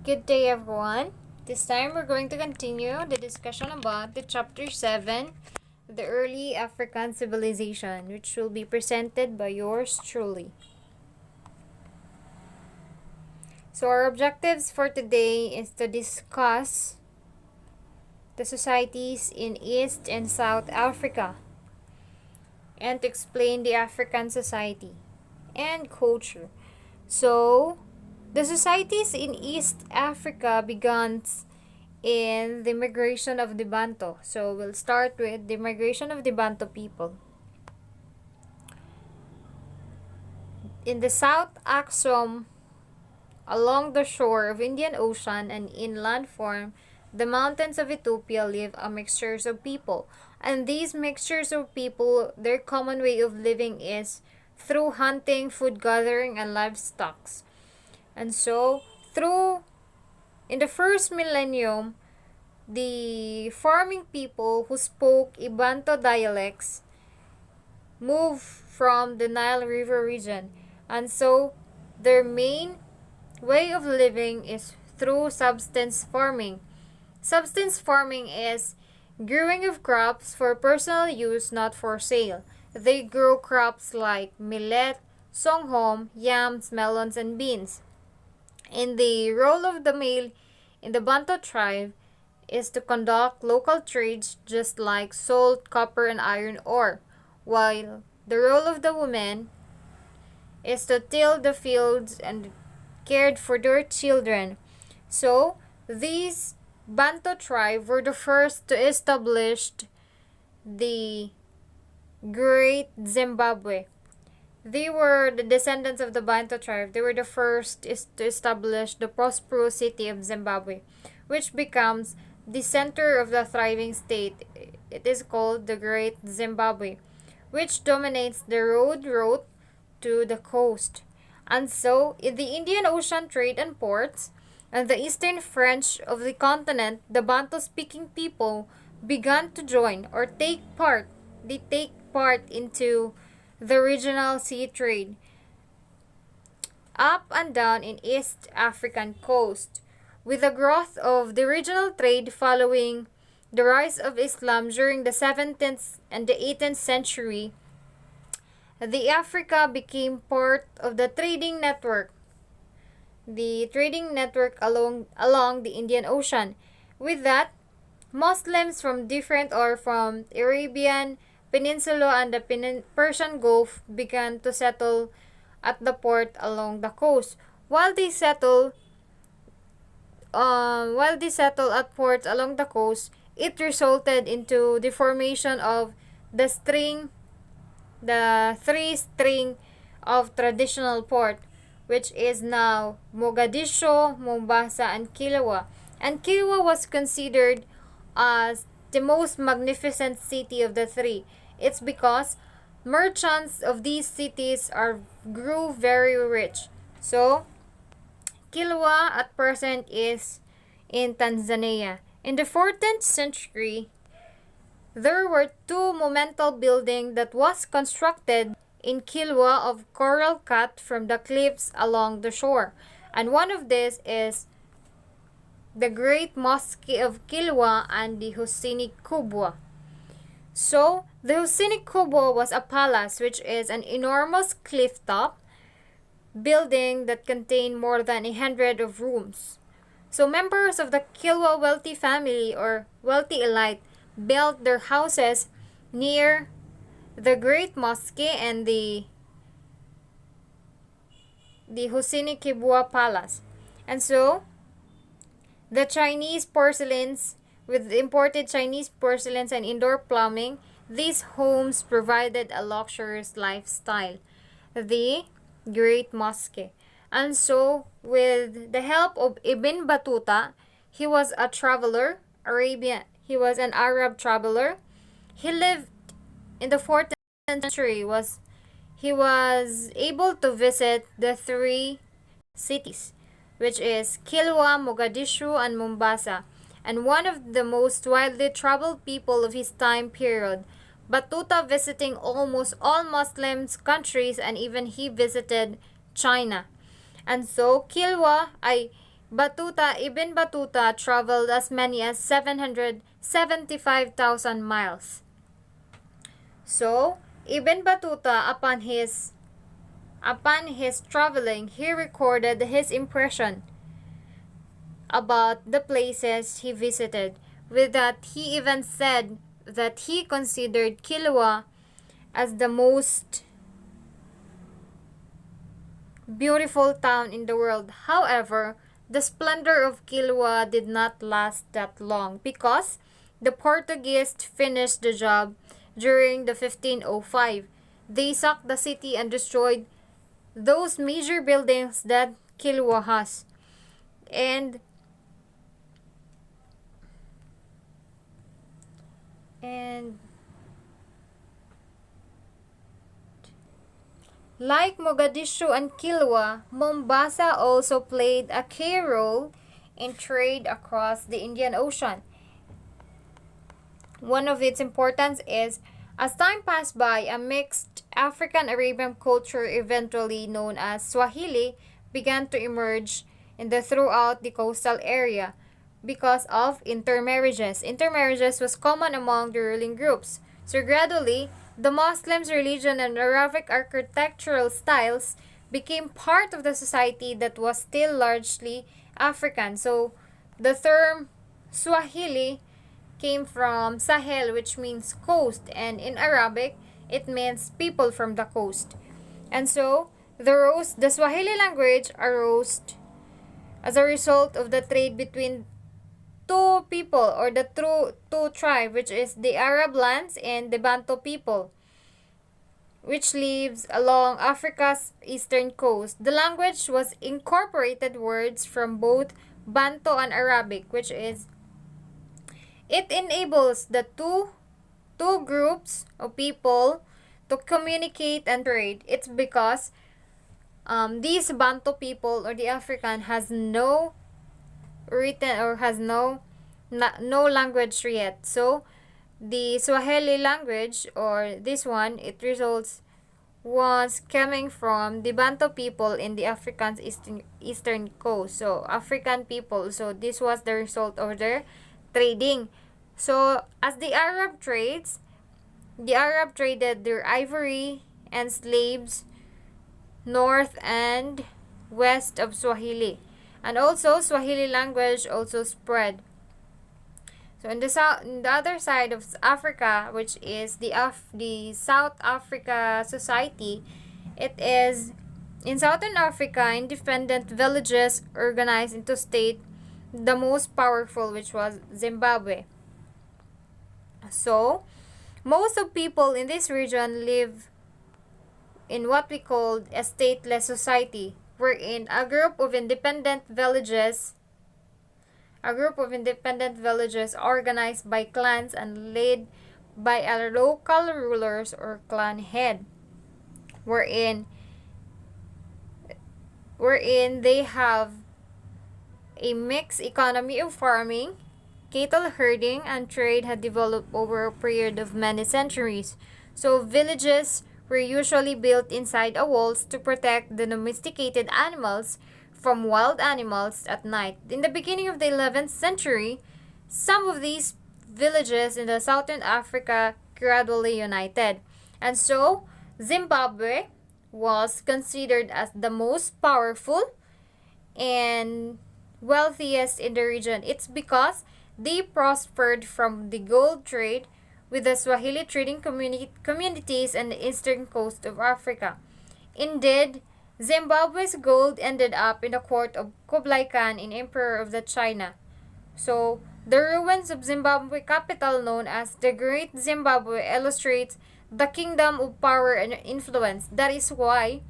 Good day, everyone. This time we're going to continue the discussion about the chapter 7, the early African civilization, which will be presented by yours truly. So, our objectives for today is to discuss the societies in East and South Africa and to explain the African society and culture. So, the societies in East Africa began in the migration of the Bantu. So, we'll start with the migration of the Bantu people. In the South Axum, along the shore of Indian Ocean and inland form, the mountains of Ethiopia live a mixture of people. And these mixtures of people, their common way of living is through hunting, food gathering, and livestock. And so, in the first millennium, the farming people who spoke Ibanto dialects moved from the Nile River region. And so, their main way of living is through subsistence farming. Subsistence farming is growing of crops for personal use, not for sale. They grow crops like millet, sorghum, yams, melons, and beans. And the role of the male in the Bantu tribe is to conduct local trades just like salt, copper, and iron ore, while the role of the woman is to till the fields and cared for their children. So, these Bantu tribe were the first to establish the Great Zimbabwe. They were the descendants of the Bantu tribe. They were the first to establish the prosperous city of Zimbabwe, which becomes the center of the thriving state. It is called the Great Zimbabwe, which dominates the route to the coast. And so, in the Indian Ocean trade and ports, and the eastern French of the continent, the Bantu-speaking people began to join or take part. They take part into the regional sea trade up and down in East African coast. With the growth of the regional trade following the rise of Islam during the 17th and the 18th century, the Africa became part of the trading network. The trading network along the Indian Ocean. With that, Muslims from Arabian Peninsula and the Persian Gulf began to settle at the port along the coast. While they settle at ports along the coast, it resulted into the formation of the three string of traditional port, which is now Mogadishu, Mombasa, and Kilwa. And Kilwa was considered as the most magnificent city of the three. It's because merchants of these cities grew very rich. So, Kilwa at present is in Tanzania. In the 14th century, there were two monumental buildings that was constructed in Kilwa of coral cut from the cliffs along the shore. And one of these is the Great Mosque of Kilwa and the Hussein Kubwa. So, the Hussein Kubwa was a palace, which is an enormous cliff-top building that contained more than 100 of rooms. So, members of the Kilwa wealthy family or wealthy elite built their houses near the Great Mosque and the Hussein Kubwa Palace. And so, the Chinese porcelains, with imported Chinese porcelains and indoor plumbing, these homes provided a luxurious lifestyle. The Great Mosque. And so, with the help of Ibn Battuta, he was a traveler, he was an Arab traveler. He lived in the 14th century. He was able to visit the three cities, which is Kilwa, Mogadishu, and Mombasa, and one of the most widely traveled people of his time period. Battuta visiting almost all Muslim countries, and even he visited China. And so Ibn Battuta traveled as many as 775,000 miles. So, Ibn Battuta, upon his traveling, he recorded his impression about the places he visited. With that, he even said that he considered Kilwa as the most beautiful town in the world. However, the splendor of Kilwa did not last that long because the Portuguese finished the job during the 1505. They sacked the city and destroyed those major buildings that Kilwa has. And and like Mogadishu and Kilwa, Mombasa also played a key role in trade across the Indian Ocean. One of its importance is, as time passed by, a mixed African-Arabian culture, eventually known as Swahili, began to emerge throughout the coastal area because of intermarriages. Intermarriages was common among the ruling groups. So gradually, the Muslims' religion and Arabic architectural styles became part of the society that was still largely African. So the term Swahili came from Sahel, which means coast, and in Arabic, it means people from the coast. And so, the Swahili language arose as a result of the trade between two people, or the two tribe, which is the Arab lands and the Bantu people, which lives along Africa's eastern coast. The language was incorporated words from both Bantu and Arabic, which is it enables the two groups of people to communicate and trade. It's because these Bantu people, or the African, has no written, or has no language yet. So the Swahili language, or this one, it results was coming from the Bantu people in the African's eastern coast. So African people. So this was the result of their trading. So as the Arab traded their ivory and slaves north and west of Swahili. And also Swahili language also spread. So in the other side of Africa, which is the South Africa society, it is in Southern Africa, independent villages organized into state, the most powerful, which was Zimbabwe. So most of people in this region live in what we call a stateless society, wherein a group of independent villages organized by clans and led by a local rulers or clan head, wherein they have a mixed economy of farming, cattle herding, and trade had developed over a period of many centuries. So villages were usually built inside a walls to protect the domesticated animals from wild animals at night. In the beginning of the 11th century, some of these villages in the southern Africa gradually united. And so, Zimbabwe was considered as the most powerful and wealthiest in the region. It's because they prospered from the gold trade with the Swahili trading communities and the eastern coast of Africa. Indeed, Zimbabwe's gold ended up in the court of Kublai Khan, in Emperor of the China. So, the ruins of Zimbabwe capital, known as the Great Zimbabwe, illustrates the kingdom of power and influence. That is why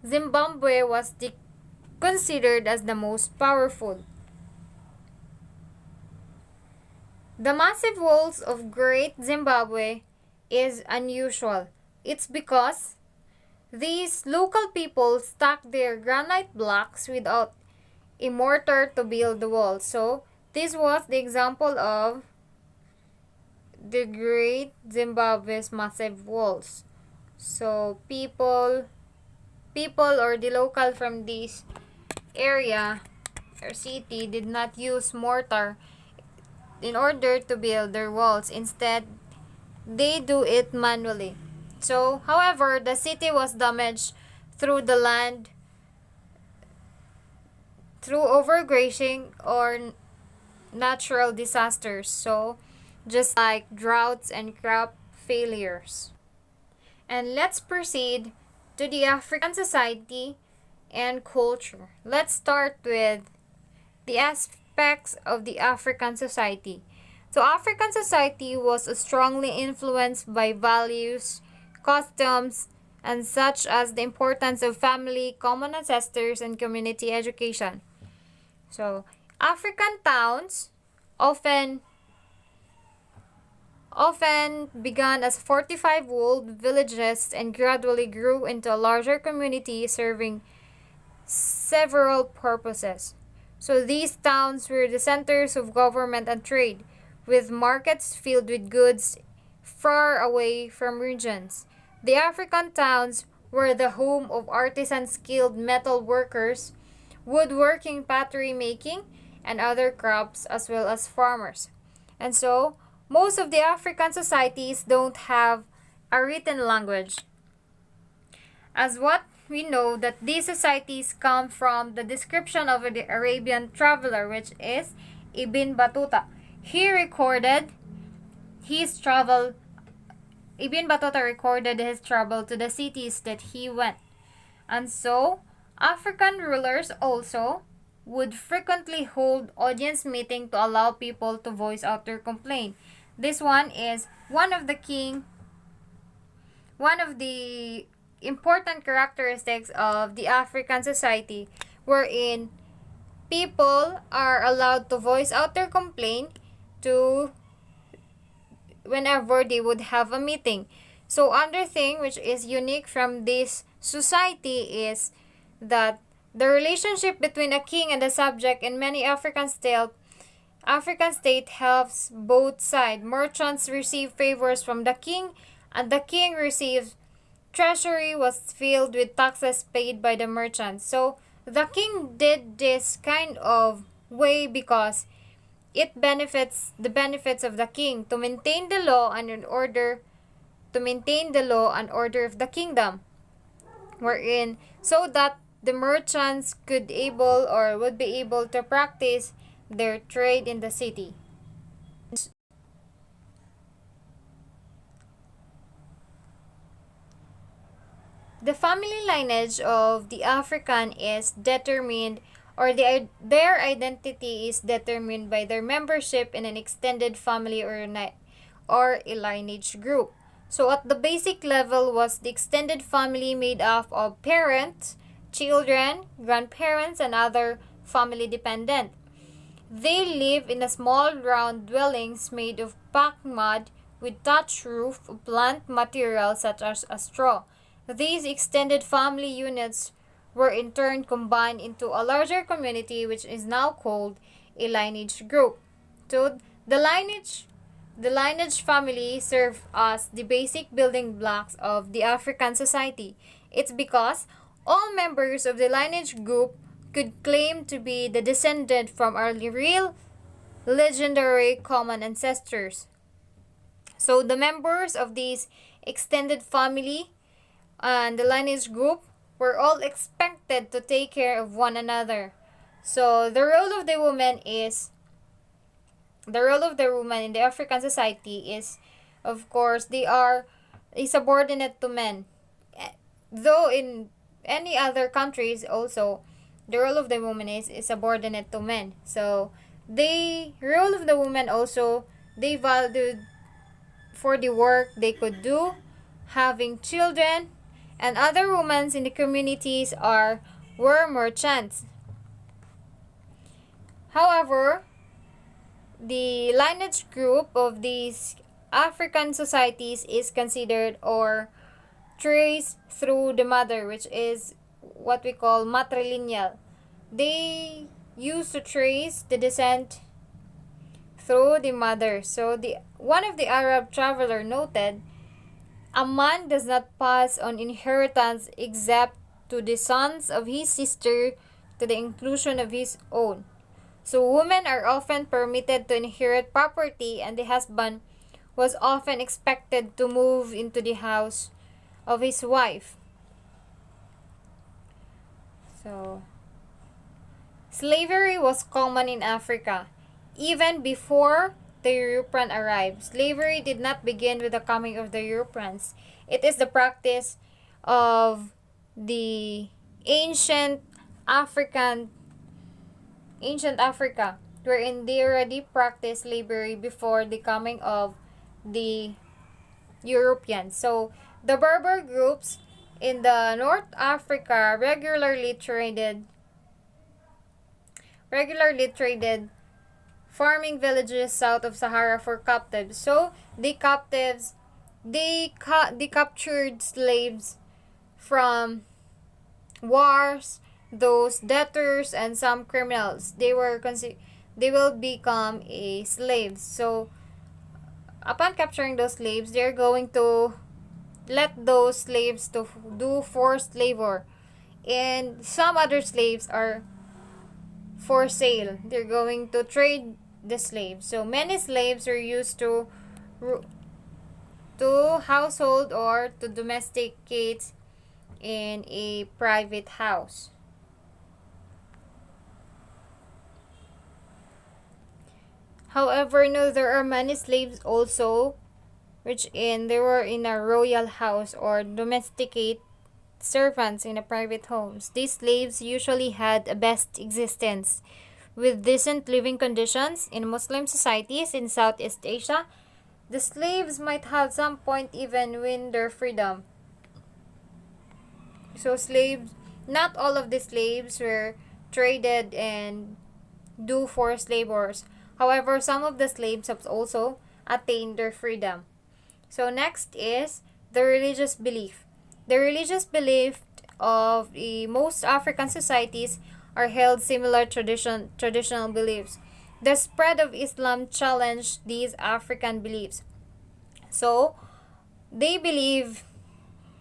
Zimbabwe was considered as the most powerful. The massive walls of Great Zimbabwe is unusual. It's because these local people stacked their granite blocks without a mortar to build the wall. So, this was the example of the Great Zimbabwe's massive walls. So, people or the local from this area or city did not use mortar in order to build their walls. Instead, they do it manually. So, however, the city was damaged through the land, through overgrazing or natural disasters. So, just like droughts and crop failures. And let's proceed to the African society and culture. Let's start with the aspects of the African society. So, African society was strongly influenced by values, customs, and such as the importance of family, common ancestors, and community education. So, African towns often began as fortified walled villages and gradually grew into a larger community serving several purposes. So these towns were the centers of government and trade, with markets filled with goods far away from regions. The African towns were the home of artisan skilled metal workers, woodworking, pottery making, and other crops, as well as farmers. And so, most of the African societies don't have a written language. As what we know that these societies come from the description of the Arabian traveler, which is Ibn Battuta. He recorded his travel. Ibn Battuta recorded his travel to the cities that he went. And so, African rulers also would frequently hold audience meeting to allow people to voice out their complaint. This one is one of the important characteristics of the African society, wherein people are allowed to voice out their complaint to whenever they would have a meeting. So another thing which is unique from this society is that the relationship between a king and a subject in many African state helps both sides. Merchants receive favors from the king, and the king receives treasury was filled with taxes paid by the merchants. So the king did this kind of way because it benefits of the king to maintain the law and order of the kingdom, wherein so that the merchants would be able to practice their trade in the city. The family lineage of the African is determined, or their identity is determined by their membership in an extended family or a lineage group. So at the basic level was the extended family made up of parents, children, grandparents, and other family dependent. They live in a small round dwellings made of packed mud with thatched roof of plant material such as a straw. These extended family units were in turn combined into a larger community which is now called a lineage group. So the lineage family serve as the basic building blocks of the African society. It's because all members of the lineage group could claim to be the descendant from our real legendary common ancestors. So the members of these extended family and the lineage group were all expected to take care of one another. So the role of the woman in the African society is, of course, they are a subordinate to men. Though in any other countries also, the role of the woman is subordinate to men. So the role of the woman also, they valued for the work they could do, having children, and other women in the communities were merchants. However, the lineage group of these African societies is considered or traced through the mother, which is what we call matrilineal. They used to trace the descent through the mother. So one of the Arab traveler noted, a man does not pass on inheritance except to the sons of his sister, to the inclusion of his own. So women are often permitted to inherit property, and the husband was often expected to move into the house of his wife. So slavery was common in Africa. Even before the European arrived, slavery did not begin with the coming of the Europeans. It is the practice of the ancient African ancient Africa, wherein they already practiced slavery before the coming of the Europeans. So the Berber groups in the North Africa regularly traded farming villages south of Sahara for captives. So the captives, they captured slaves from wars, those debtors and some criminals. They will become a slaves. So upon capturing those slaves, they're going to let those slaves to do forced labor, and some other slaves are for sale. They're going to trade the slaves. So many slaves are used to household or to domesticate in a private house. However, no, there are many slaves also they were in a royal house or domesticate servants in a private homes. These slaves usually had a best existence with decent living conditions. In Muslim societies in Southeast Asia, the slaves might have some point even win their freedom. So not all of the slaves were traded and do forced labors. However, some of the slaves have also attained their freedom. So next is the religious belief. The religious belief of most African societies are held similar traditional beliefs. The spread of Islam challenged these African beliefs. So they believe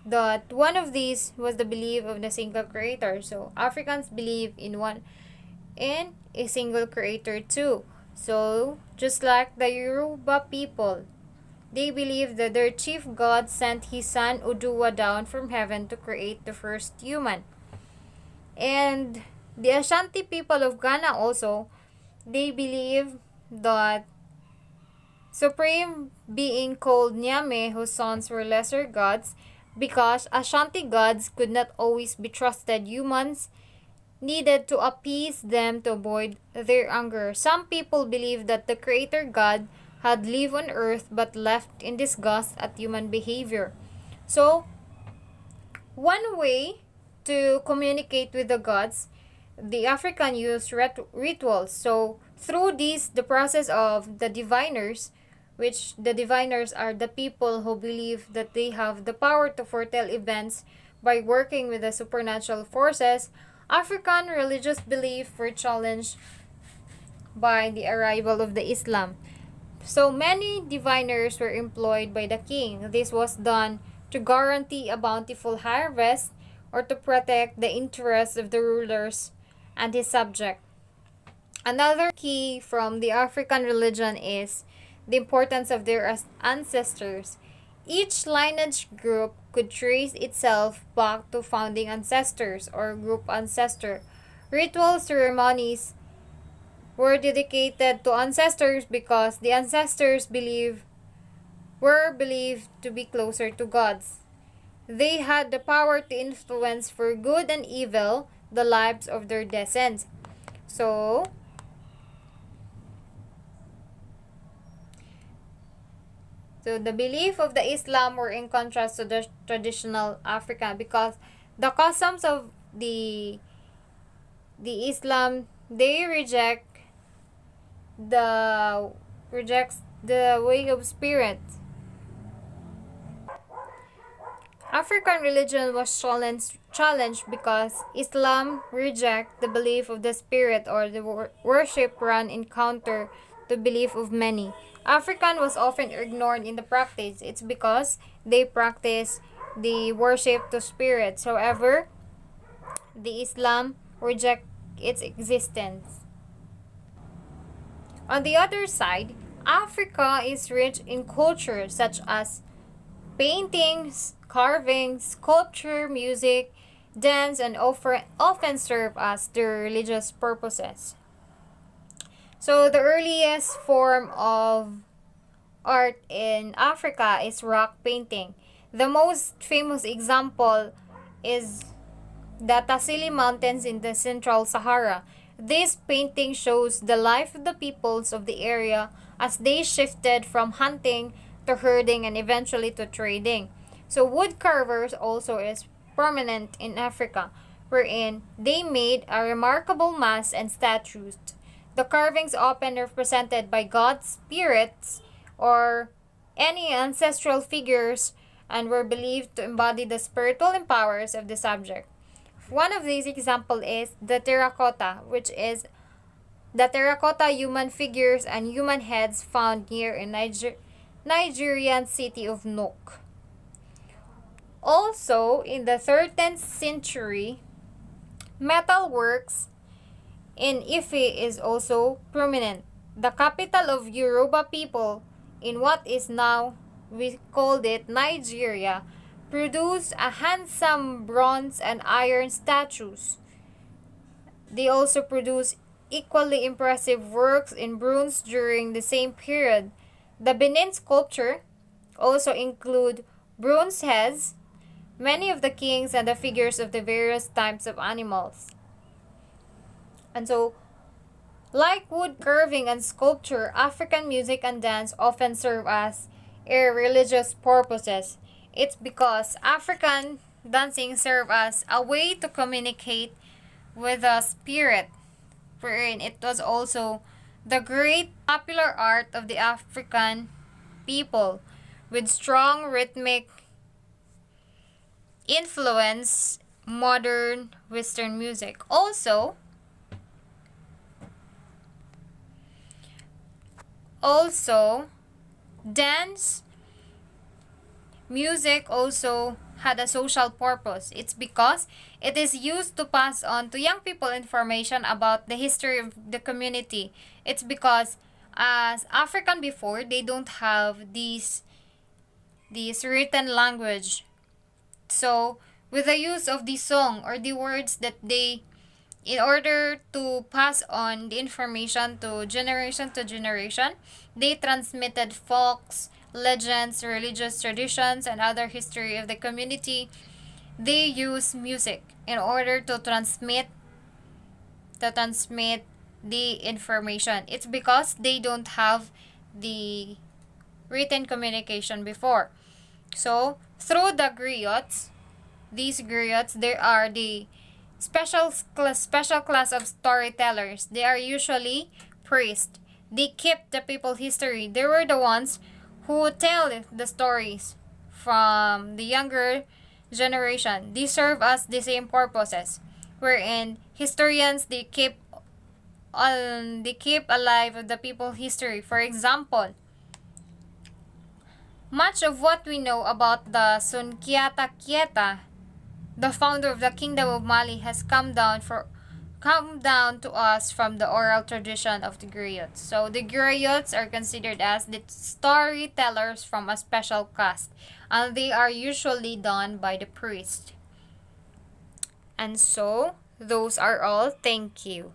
that one of these was the belief of the single creator. So Africans believe in a single creator too. So just like the Yoruba people, they believe that their chief god sent his son Oduwa down from heaven to create the first human. And the Ashanti people of Ghana also, they believe that supreme being called Nyame, whose sons were lesser gods, because Ashanti gods could not always be trusted. Humans needed to appease them to avoid their anger. Some people believe that the creator god had lived on earth but left in disgust at human behavior. So, one way to communicate with the gods, the African used rituals. So, through these, the process of the diviners, which the diviners are the people who believe that they have the power to foretell events by working with the supernatural forces, African religious belief were challenged by the arrival of the Islam. So many diviners were employed by the king. This was done to guarantee a bountiful harvest or to protect the interests of the rulers and his subject. Another key from the African religion is the importance of their ancestors. Each lineage group could trace itself back to founding ancestors or group ancestor. Ritual ceremonies were dedicated to ancestors because the ancestors were believed to be closer to gods. They had the power to influence for good and evil the lives of their descendants. So the belief of the Islam were in contrast to the traditional African, because the customs of the Islam, they rejects the way of spirit. African religion was challenged because Islam reject the belief of the spirit, or the worship run in counter the belief of many. African was often ignored in the practice. It's because they practice the worship to spirits. However, the Islam its existence. On the other side, Africa is rich in culture such as paintings, carving, sculpture, music, dance, and often serve as their religious purposes. So, the earliest form of art in Africa is rock painting. The most famous example is the Tassili Mountains in the Central Sahara. This painting shows the life of the peoples of the area as they shifted from hunting to herding and eventually to trading. So wood carvers also is prominent in Africa, wherein they made a remarkable mass and statues. The carvings often represented by god spirits or any ancestral figures and were believed to embody the spiritual powers of the subject. One of these examples is the terracotta, which is the terracotta human figures and human heads found near in Nigerian city of Nok. Also, in the 13th century, metal works in Ife is also prominent. The capital of Yoruba people in what is now, we called it Nigeria, produced a handsome bronze and iron statues. They also produced equally impressive works in bronze during the same period. The Benin sculpture also include bronze heads, many of the kings and the figures of the various types of animals. And so, like wood carving and sculpture, African music and dance often serve as religious purposes. It's because African dancing serve as a way to communicate with the spirit, wherein it was also the great popular art of the African people with strong rhythmic influence modern Western music. Also, dance music also had a social purpose. It's because it is used to pass on to young people information about the history of the community. It's because as African before, they don't have these written language. So, with the use of the song or the words that they, in order to pass on the information to generation, they transmitted folks, legends, religious traditions, and other history of the community. They use music in order to transmit the information. It's because they don't have the written communication before. So, through the griots, these griots, there are the special class of storytellers. They are usually priests. They keep the people history. They were the ones who tell the stories from the younger generation. They serve as the same purposes, wherein historians they keep alive the people history. For example, much of what we know about the Sunkiata Kieta, the founder of the Kingdom of Mali, has come down to us from the oral tradition of the griots. So the griots are considered as the storytellers from a special caste, and they are usually done by the priest. And so those are all. Thank you.